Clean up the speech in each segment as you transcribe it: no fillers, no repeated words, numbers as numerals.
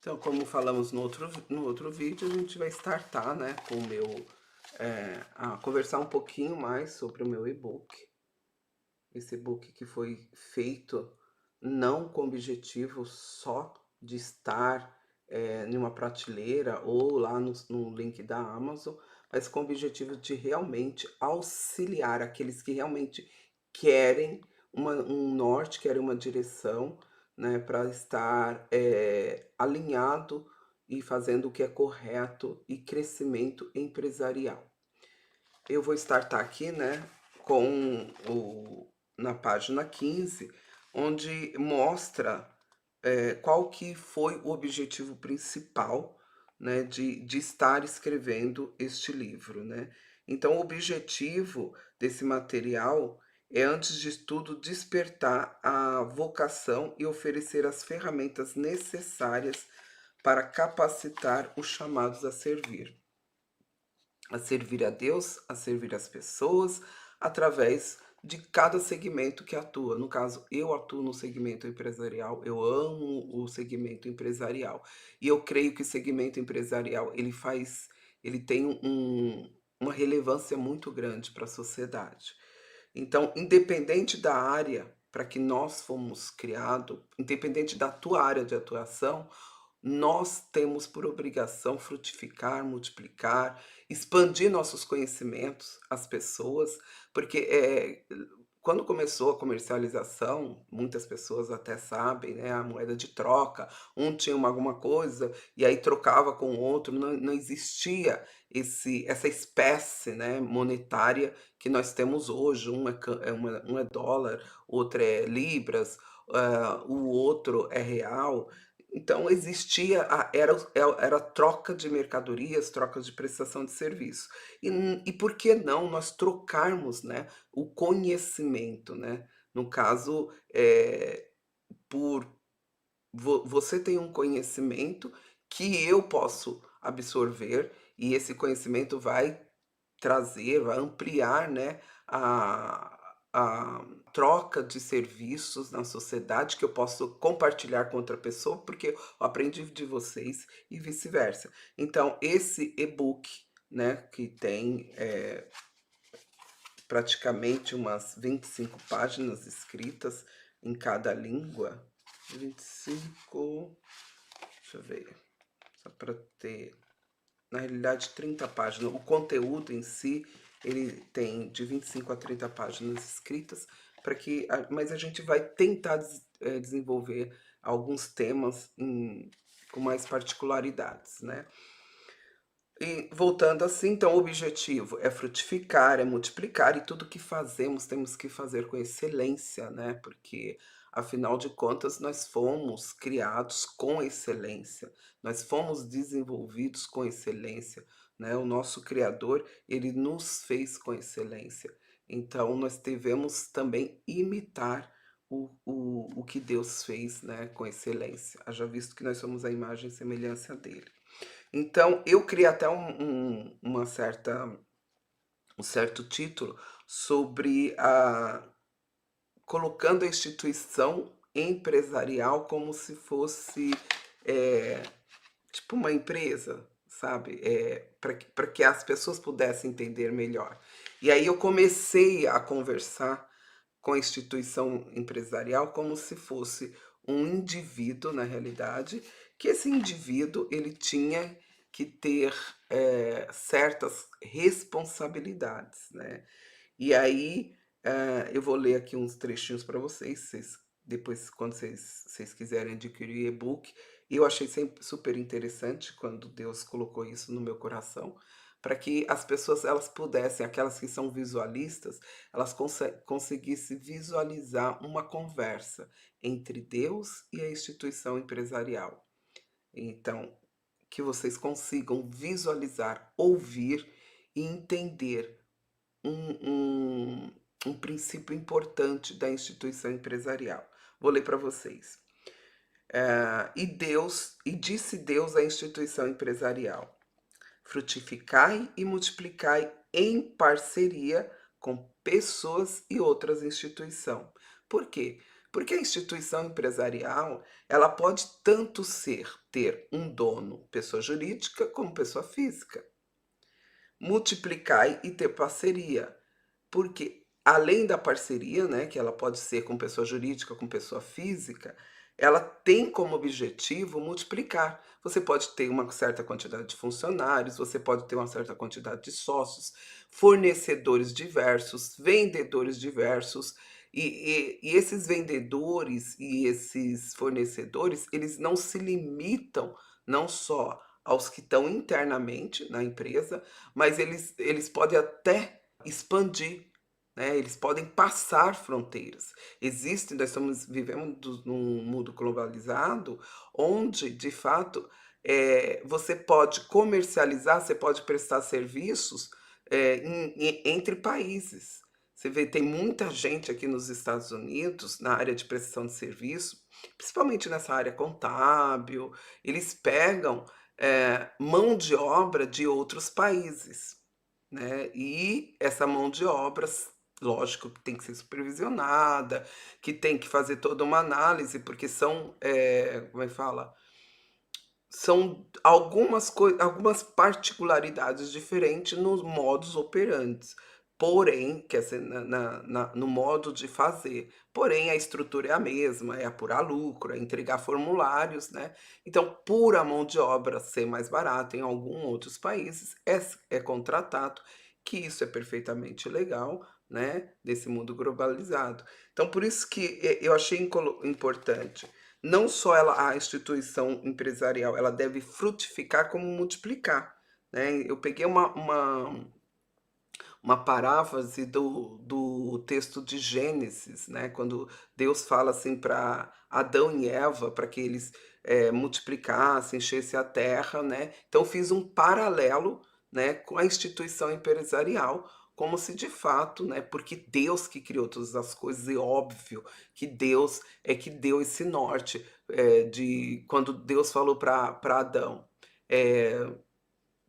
Então, como falamos no outro vídeo, a gente vai startar, né, com o meu, a conversar um pouquinho mais sobre o meu e-book. Esse e-book que foi feito não com o objetivo só de estar em uma prateleira ou lá no link da Amazon, mas com o objetivo de realmente auxiliar aqueles que realmente querem um norte, querem uma direção, né, para estar alinhado e fazendo o que é correto e crescimento empresarial. Eu vou startar aqui, né, com na página 15, onde mostra qual que foi o objetivo principal, né, de estar escrevendo este livro, né. Então o objetivo desse material é, antes de tudo, despertar a vocação e oferecer as ferramentas necessárias para capacitar os chamados a servir a Deus, a servir as pessoas, através de cada segmento que atua. No caso, eu atuo no segmento empresarial, eu amo o segmento empresarial. E eu creio que o segmento empresarial, ele tem uma relevância muito grande para a sociedade. Então, independente da área para que nós fomos criados, independente da tua área de atuação, nós temos por obrigação frutificar, multiplicar, expandir nossos conhecimentos às pessoas, porque, quando começou a comercialização, muitas pessoas até sabem, né, a moeda de troca, um tinha alguma coisa e aí trocava com o outro, não existia essa espécie, né, monetária que nós temos hoje, um é dólar, outro é libras, o outro é real. Então existia era troca de mercadorias, troca de prestação de serviço. E por que não nós trocarmos, né, o conhecimento, né? No caso, por você tem um conhecimento que eu posso absorver, e esse conhecimento vai ampliar, né, a troca de serviços na sociedade que eu posso compartilhar com outra pessoa, porque eu aprendi de vocês e vice-versa. Então, esse e-book, né, que tem praticamente umas 25 páginas escritas em cada língua. 25, deixa eu ver, só para ter, na realidade, 30 páginas. O conteúdo em si, ele tem de 25 a 30 páginas escritas, mas a gente vai tentar desenvolver alguns temas com mais particularidades, né? E voltando assim, então o objetivo é frutificar, é multiplicar, e tudo que fazemos temos que fazer com excelência, né? Porque afinal de contas nós fomos criados com excelência, nós fomos desenvolvidos com excelência, né? O nosso Criador, ele nos fez com excelência. Então nós devemos também imitar o que Deus fez, né, com excelência, haja visto que nós somos a imagem e semelhança dele. Então, eu criei até um certo título sobre colocando a instituição empresarial como se fosse, eh, tipo uma empresa, sabe? Para que as pessoas pudessem entender melhor. E aí eu comecei a conversar com a instituição empresarial como se fosse um indivíduo, na realidade, que esse indivíduo ele tinha que ter certas responsabilidades, né? E aí eu vou ler aqui uns trechinhos para vocês, depois, quando vocês quiserem adquirir o e-book. Eu achei sempre super interessante quando Deus colocou isso no meu coração, para que as pessoas elas pudessem, aquelas que são visualistas, elas conseguissem visualizar uma conversa entre Deus e a instituição empresarial. Então, que vocês consigam visualizar, ouvir e entender um princípio importante da instituição empresarial. Vou ler para vocês. E disse Deus à instituição empresarial: frutificai e multiplicai em parceria com pessoas e outras instituições. Por quê? Porque a instituição empresarial, ela pode tanto ter um dono, pessoa jurídica, como pessoa física. Multiplicar e ter parceria. Porque além da parceria, né, que ela pode ser com pessoa jurídica, com pessoa física, ela tem como objetivo multiplicar. Você pode ter uma certa quantidade de funcionários, você pode ter uma certa quantidade de sócios, fornecedores diversos, vendedores diversos, e esses vendedores e esses fornecedores, eles não se limitam não só aos que estão internamente na empresa, mas eles podem até expandir, né, eles podem passar fronteiras. Nós estamos vivendo num mundo globalizado, onde, de fato, você pode comercializar, você pode prestar serviços, entre países. Você vê, tem muita gente aqui nos Estados Unidos, na área de prestação de serviço, principalmente nessa área contábil, eles pegam, mão de obra de outros países, né, e essa mão de obras, lógico que tem que ser supervisionada, que tem que fazer toda uma análise, porque são, como é que fala? São algumas particularidades diferentes nos modus operandi, porém, quer dizer, no modo de fazer, porém a estrutura é a mesma, é apurar lucro, é entregar formulários, né. Então, por a mão de obra ser mais barata em algum outros países, é contratado, que isso é perfeitamente legal, né, nesse mundo globalizado. Então por isso que eu achei importante não só a instituição empresarial, ela deve frutificar como multiplicar, né. Eu peguei uma paráfrase do texto de Gênesis, né, quando Deus fala assim para Adão e Eva, para que eles, multiplicassem, enchessem a terra, né. Então fiz um paralelo, né, com a instituição empresarial, como se de fato, né, porque Deus que criou todas as coisas, e óbvio que Deus é que deu esse norte, de quando Deus falou para Adão, eh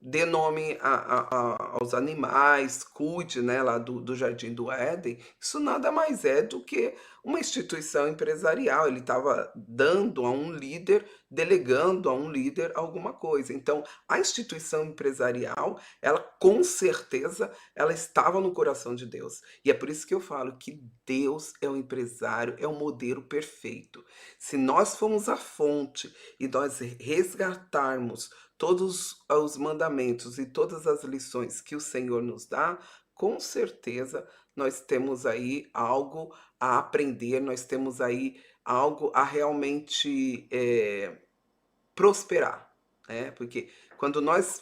dê nome aos animais, cuide, né, lá do jardim do Éden, isso nada mais é do que uma instituição empresarial, ele estava dando a um líder, delegando a um líder alguma coisa. Então, a instituição empresarial, ela com certeza, ela estava no coração de Deus. E é por isso que eu falo que Deus é o empresário, é o modelo perfeito. Se nós formos a fonte e nós resgatarmos todos os mandamentos e todas as lições que o Senhor nos dá, com certeza nós temos aí algo a aprender, nós temos aí algo a realmente, prosperar, né, porque quando nós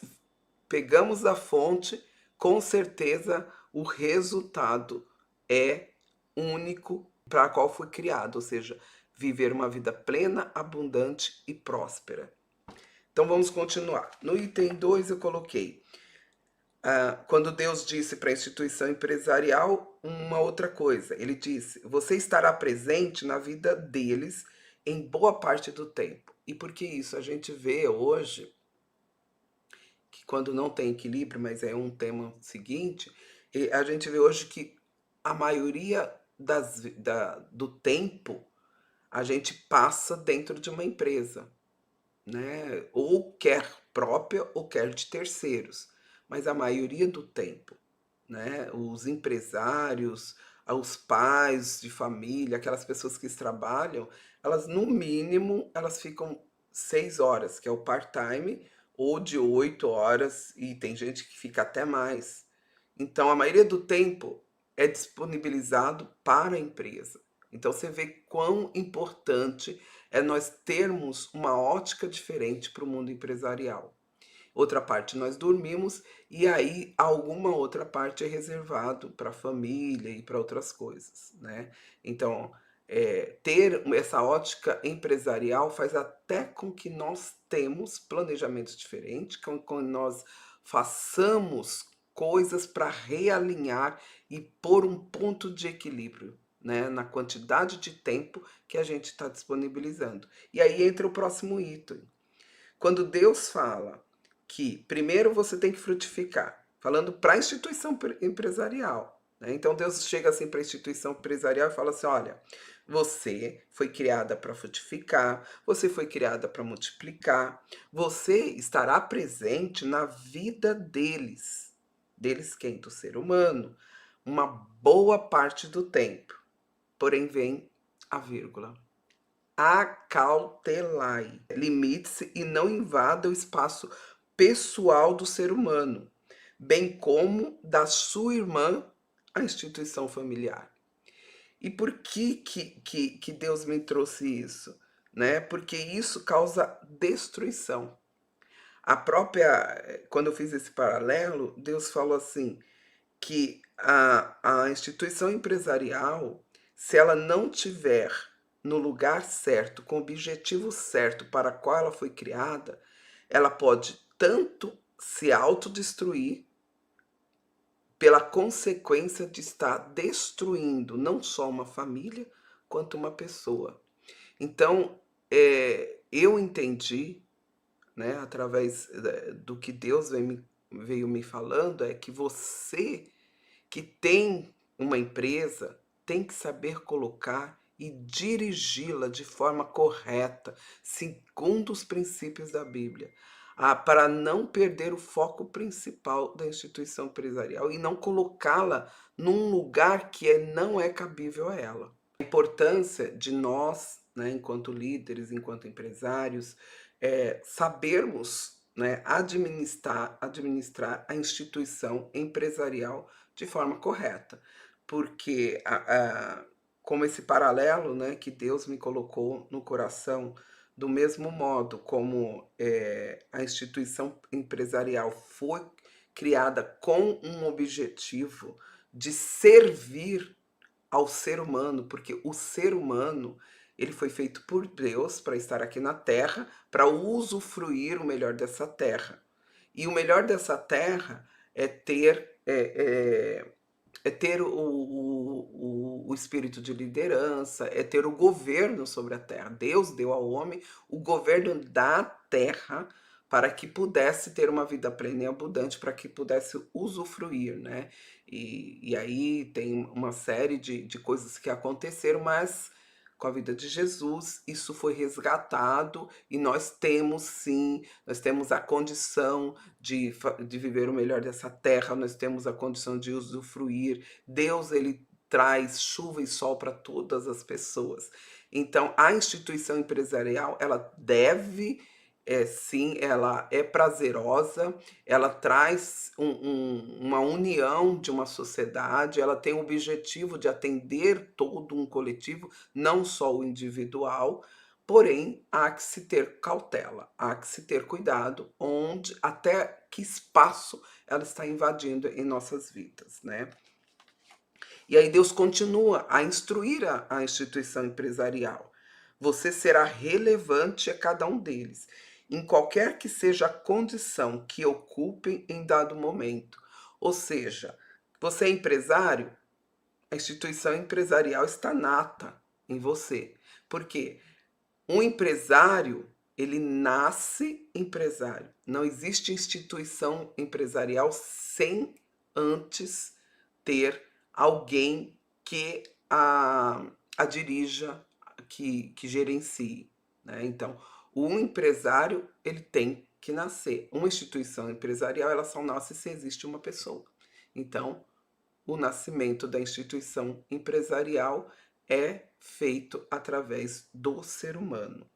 pegamos a fonte, com certeza o resultado é único para a qual foi criado, ou seja, viver uma vida plena, abundante e próspera. Então vamos continuar. No item 2 eu coloquei, quando Deus disse para a instituição empresarial uma outra coisa, ele disse: "Você estará presente na vida deles em boa parte do tempo". E por que isso? A gente vê hoje que quando não tem equilíbrio, mas é um tema seguinte, a gente vê hoje que a maioria do tempo a gente passa dentro de uma empresa, né, ou quer própria ou quer de terceiros, mas a maioria do tempo, né, os empresários, os pais de família, aquelas pessoas que trabalham, elas no mínimo elas ficam 6 horas, que é o part-time, ou de 8 horas, e tem gente que fica até mais. Então a maioria do tempo é disponibilizado para a empresa. Então você vê quão importante é nós termos uma ótica diferente para o mundo empresarial. Outra parte nós dormimos e aí alguma outra parte é reservado para a família e para outras coisas, né. Então, ter essa ótica empresarial faz até com que nós temos planejamentos diferentes, com nós façamos coisas para realinhar e pôr um ponto de equilíbrio, né, na quantidade de tempo que a gente está disponibilizando. E aí entra o próximo item. Quando Deus fala que primeiro você tem que frutificar, falando para a instituição empresarial, né? Então Deus chega assim para a instituição empresarial e fala assim: olha, Você foi criada para frutificar, você foi criada para multiplicar, você estará presente na vida deles. Deles quem? Do ser humano. Uma boa parte do tempo. Porém, vem a vírgula. Acautelai limites e não invada o espaço pessoal do ser humano, bem como da sua irmã, a instituição familiar. E por que Deus me trouxe isso? Né? Porque isso causa destruição. A própria, quando eu fiz esse paralelo, Deus falou assim, que a instituição empresarial, se ela não tiver no lugar certo, com o objetivo certo para qual ela foi criada, ela pode tanto se autodestruir, pela consequência de estar destruindo não só uma família, quanto uma pessoa. Então, eu entendi, né, através do que Deus veio me falando, é que você que tem uma empresa tem que saber colocar e dirigi-la de forma correta, segundo os princípios da Bíblia, para não perder o foco principal da instituição empresarial e não colocá-la num lugar que não é cabível a ela. A importância de nós, né, enquanto líderes, enquanto empresários, sabermos, né, administrar a instituição empresarial de forma correta, porque como esse paralelo, né, que Deus me colocou no coração, do mesmo modo como a instituição empresarial foi criada com um objetivo de servir ao ser humano, porque o ser humano ele foi feito por Deus para estar aqui na Terra, para usufruir o melhor dessa terra. E o melhor dessa terra é ter o espírito de liderança, é ter o governo sobre a terra. Deus deu ao homem o governo da terra para que pudesse ter uma vida plena e abundante, para que pudesse usufruir, né? E aí tem uma série de coisas que aconteceram, mas com a vida de Jesus, isso foi resgatado e nós temos sim, nós temos a condição de viver o melhor dessa terra, nós temos a condição de usufruir. Deus, ele traz chuva e sol para todas as pessoas. Então, a instituição empresarial, ela deve, sim, ela é prazerosa, ela traz uma união de uma sociedade, ela tem o objetivo de atender todo um coletivo, não só o individual, porém, há que se ter cautela, há que se ter cuidado onde, até que espaço ela está invadindo em nossas vidas, né? E aí Deus continua a instruir a instituição empresarial. Você será relevante a cada um deles, em qualquer que seja a condição que ocupem em dado momento. Ou seja, você é empresário, a instituição empresarial está nata em você. Por quê? Um empresário, ele nasce empresário. Não existe instituição empresarial sem antes ter alguém que a dirija, que gerencie, né? Então, um empresário, ele tem que nascer. Uma instituição empresarial, ela só nasce se existe uma pessoa. Então, o nascimento da instituição empresarial é feito através do ser humano.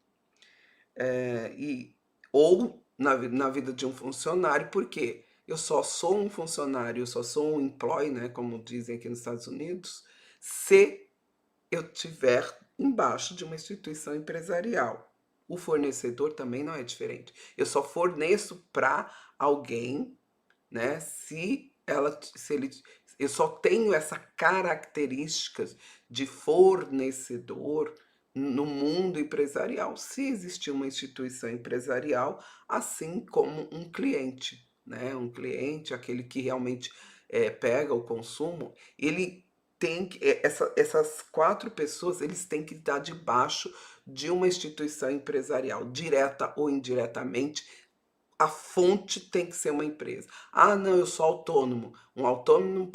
Ou na vida de um funcionário, porque eu só sou um funcionário, eu só sou um employee, né, como dizem aqui nos Estados Unidos, se eu tiver embaixo de uma instituição empresarial. O fornecedor também não é diferente. Eu só forneço para alguém, né, se ele, eu só tenho essa característica de fornecedor no mundo empresarial se existir uma instituição empresarial, assim como um cliente, né? Um cliente, aquele que realmente pega o consumo, ele tem que, essas quatro pessoas, eles têm que estar debaixo de uma instituição empresarial, direta ou indiretamente. A fonte tem que ser uma empresa. Ah, não, eu sou autônomo. Um autônomo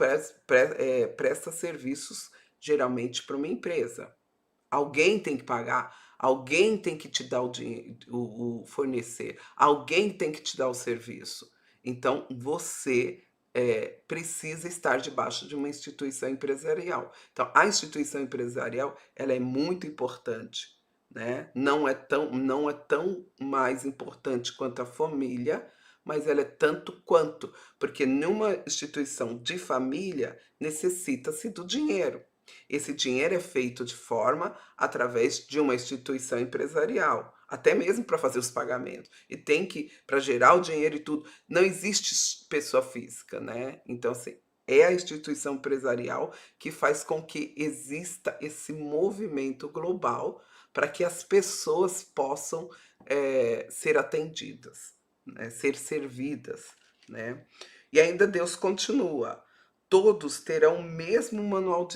presta serviços geralmente para uma empresa. Alguém tem que pagar, alguém tem que te dar o dinheiro, o fornecer, alguém tem que te dar o serviço. Então você, precisa estar debaixo de uma instituição empresarial. Então a instituição empresarial, ela é muito importante, né, não é tão mais importante quanto a família, mas ela é tanto quanto, porque numa instituição de família necessita-se do dinheiro. Esse dinheiro é feito de forma através de uma instituição empresarial, até mesmo para fazer os pagamentos. E tem que, para gerar o dinheiro e tudo, não existe pessoa física, né? Então, assim, é a instituição empresarial que faz com que exista esse movimento global para que as pessoas possam ser atendidas, né? Ser servidas, né? E ainda Deus continua. Todos terão o mesmo manual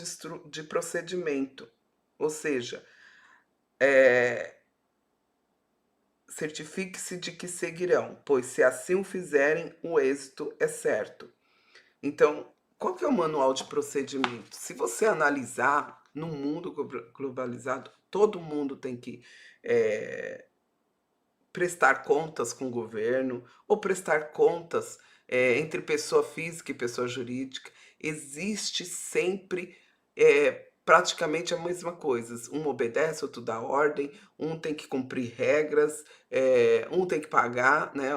de procedimento, ou seja, certifique-se de que seguirão, pois se assim o fizerem, o êxito é certo. Então, qual que é o manual de procedimento? Se você analisar, no mundo globalizado, todo mundo tem que prestar contas com o governo, ou prestar contas entre pessoa física e pessoa jurídica. Existe sempre praticamente a mesma coisa. Um obedece, outro dá ordem, um tem que cumprir regras, um tem que pagar, né?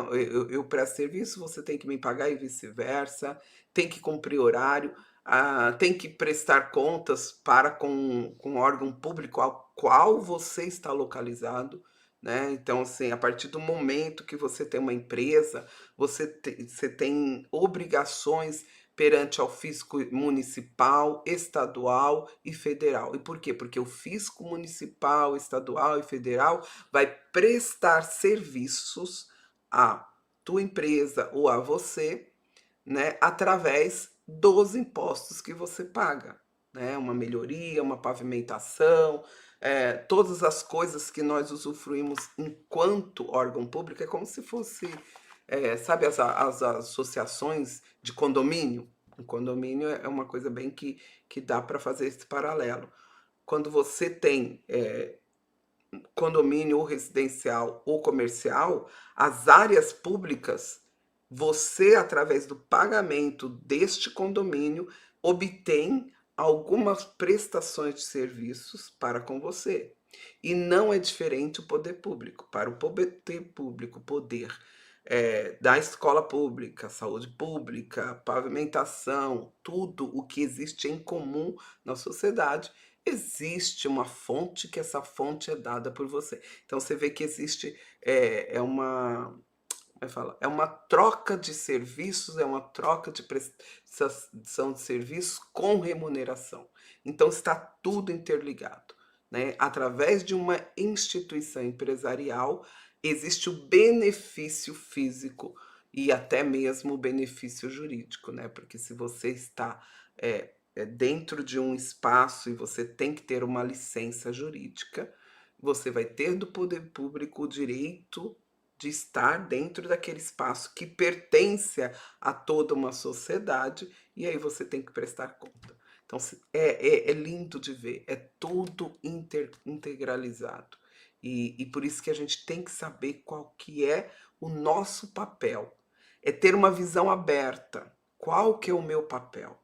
Eu presto serviço, você tem que me pagar e vice-versa, tem que cumprir horário, tem que prestar contas para com o órgão público ao qual você está localizado, né? Então, assim, a partir do momento que você tem uma empresa, você tem obrigações perante ao fisco municipal, estadual e federal. E por quê? Porque o fisco municipal, estadual e federal vai prestar serviços à tua empresa ou a você, né, através dos impostos que você paga, né? Uma melhoria, uma pavimentação, todas as coisas que nós usufruímos enquanto órgão público, é como se fosse, sabe, as associações de condomínio? O condomínio é uma coisa bem que dá para fazer esse paralelo. Quando você tem condomínio ou residencial ou comercial, as áreas públicas, você, através do pagamento deste condomínio, obtém algumas prestações de serviços para com você. E não é diferente o poder público. Para o poder público poder da escola pública, saúde pública, pavimentação, tudo o que existe em comum na sociedade, existe uma fonte que essa fonte é dada por você. Então você vê que existe uma, como é que fala? É uma troca de serviços, é uma troca de prestação de serviços com remuneração. Então está tudo interligado, né? Através de uma instituição empresarial existe o benefício físico e até mesmo o benefício jurídico, né? Porque se você está dentro de um espaço e você tem que ter uma licença jurídica, você vai ter do poder público o direito de estar dentro daquele espaço que pertence a toda uma sociedade, e aí você tem que prestar conta. Então é lindo de ver, é tudo integralizado. E por isso que a gente tem que saber qual que é o nosso papel. É ter uma visão aberta. Qual que é o meu papel?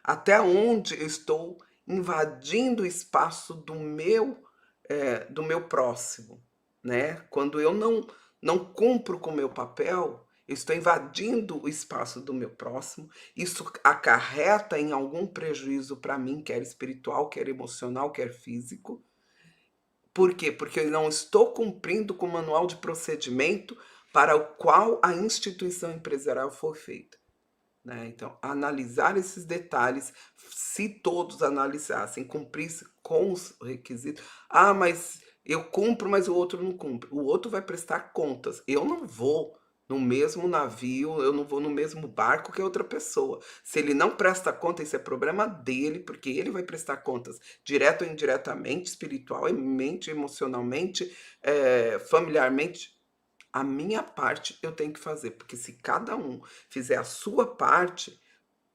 Até onde eu estou invadindo o espaço do meu próximo, né? Quando eu não cumpro com o meu papel, eu estou invadindo o espaço do meu próximo, isso acarreta em algum prejuízo para mim, quer espiritual, quer emocional, quer físico. Por quê? Porque eu não estou cumprindo com o manual de procedimento para o qual a instituição empresarial foi feita, né? Então, analisar esses detalhes, se todos analisassem, cumprissem com os requisitos. Ah, mas eu cumpro, mas o outro não cumpre. O outro vai prestar contas. Eu não vou no mesmo navio, eu não vou no mesmo barco que a outra pessoa. Se ele não presta conta, isso é problema dele, porque ele vai prestar contas direto ou indiretamente, espiritualmente, emocionalmente, familiarmente. A minha parte eu tenho que fazer, porque se cada um fizer a sua parte,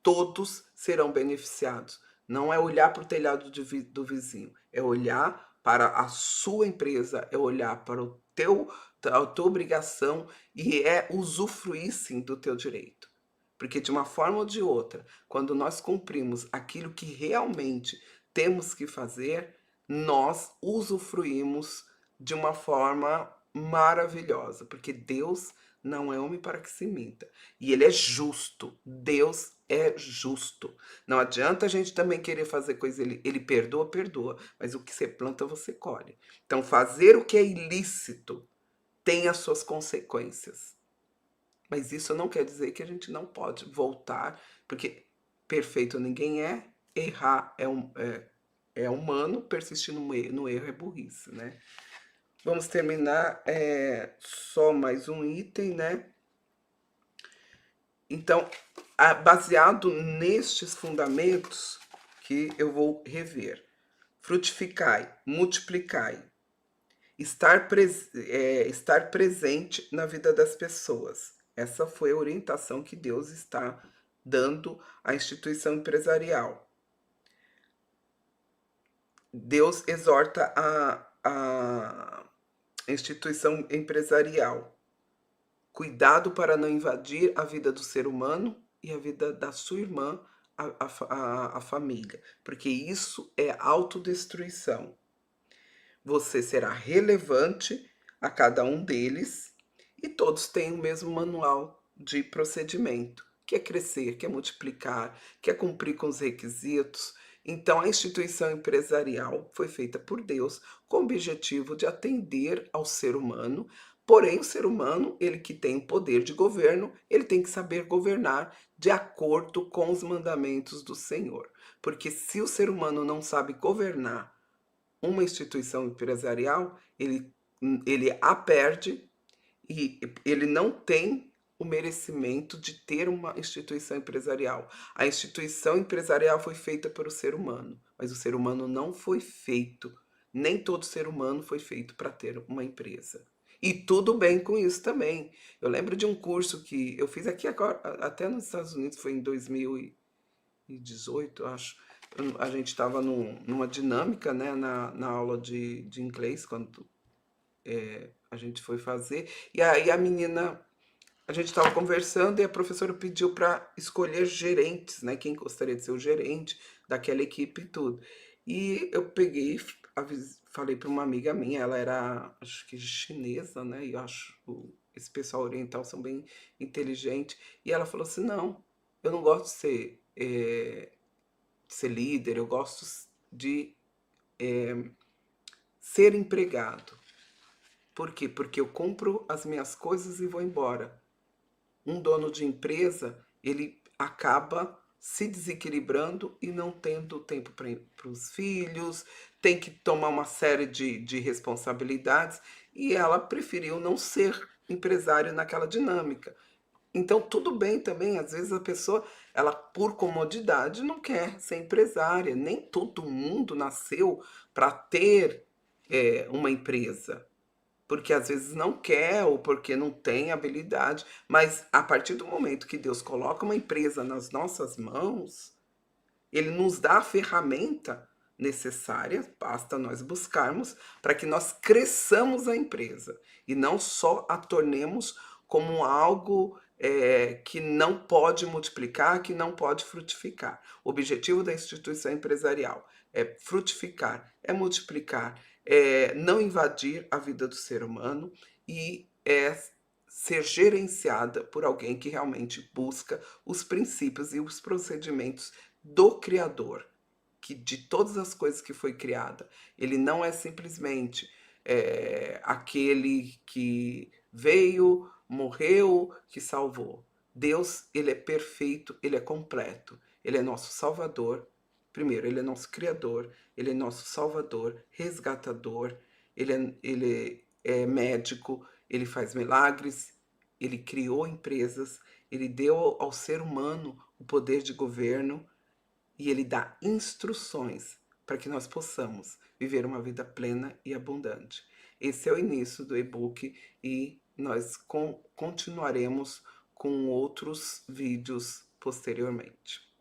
todos serão beneficiados. Não é olhar para o telhado do vizinho, é olhar para a sua empresa, é olhar para o teu a tua obrigação e é usufruir sim do teu direito. Porque de uma forma ou de outra, quando nós cumprimos aquilo que realmente temos que fazer, nós usufruímos de uma forma maravilhosa, porque Deus não é homem para que se minta. E ele é justo. Deus é justo. Não adianta a gente também querer fazer coisa, ele perdoa, perdoa, mas o que você planta, você colhe. Então, fazer o que é ilícito tem as suas consequências. Mas isso não quer dizer que a gente não pode voltar, porque perfeito ninguém é, errar é humano, persistir no erro é burrice, né? Vamos terminar, só mais um item, né? Então, baseado nestes fundamentos que eu vou rever. Frutificai, multiplicai, estar presente na vida das pessoas. Essa foi a orientação que Deus está dando à instituição empresarial. Deus exorta a instituição empresarial. Cuidado para não invadir a vida do ser humano e a vida da sua irmã, a família, porque isso é autodestruição. Você será relevante a cada um deles e todos têm o mesmo manual de procedimento, que é crescer, que é multiplicar, que é cumprir com os requisitos. Então, a instituição empresarial foi feita por Deus com o objetivo de atender ao ser humano, porém, o ser humano, ele que tem o poder de governo, ele tem que saber governar de acordo com os mandamentos do Senhor. Porque se o ser humano não sabe governar uma instituição empresarial, ele a perde e ele não tem o merecimento de ter uma instituição empresarial. A instituição empresarial foi feita para o ser humano, mas o ser humano não foi feito, nem todo ser humano foi feito para ter uma empresa. E tudo bem com isso também. Eu lembro de um curso que eu fiz aqui agora, até nos Estados Unidos, foi em 2018, acho. A gente estava numa dinâmica, né, na aula de inglês, quando a gente foi fazer. E aí a gente estava conversando e a professora pediu para escolher gerentes, né, quem gostaria de ser o gerente daquela equipe e tudo. E eu peguei, falei para uma amiga minha, ela era, acho que chinesa, né, e eu acho esse pessoal oriental são bem inteligentes. E ela falou assim, não, eu não gosto de ser líder, eu gosto de ser empregado. Por quê? Porque eu compro as minhas coisas e vou embora. Um dono de empresa, ele acaba se desequilibrando e não tendo tempo para os filhos, tem que tomar uma série de responsabilidades, e ela preferiu não ser empresário naquela dinâmica. Então, tudo bem também, às vezes a pessoa, ela por comodidade não quer ser empresária. Nem todo mundo nasceu para ter uma empresa, porque às vezes não quer ou porque não tem habilidade. Mas a partir do momento que Deus coloca uma empresa nas nossas mãos, ele nos dá a ferramenta necessária, basta nós buscarmos, para que nós cresçamos a empresa e não só a tornemos como algo que não pode multiplicar, que não pode frutificar. O objetivo da instituição empresarial é frutificar, é multiplicar, é não invadir a vida do ser humano e é ser gerenciada por alguém que realmente busca os princípios e os procedimentos do Criador, que de todas as coisas que foi criada, ele não é simplesmente aquele que veio, morreu, que salvou. Deus, ele é perfeito, ele é completo, ele é nosso Salvador. Primeiro, ele é nosso Criador, ele é nosso Salvador, resgatador, ele é médico, ele faz milagres, ele criou empresas, ele deu ao ser humano o poder de governo, e ele dá instruções para que nós possamos viver uma vida plena e abundante. Esse é o início do e-book e nós continuaremos com outros vídeos posteriormente.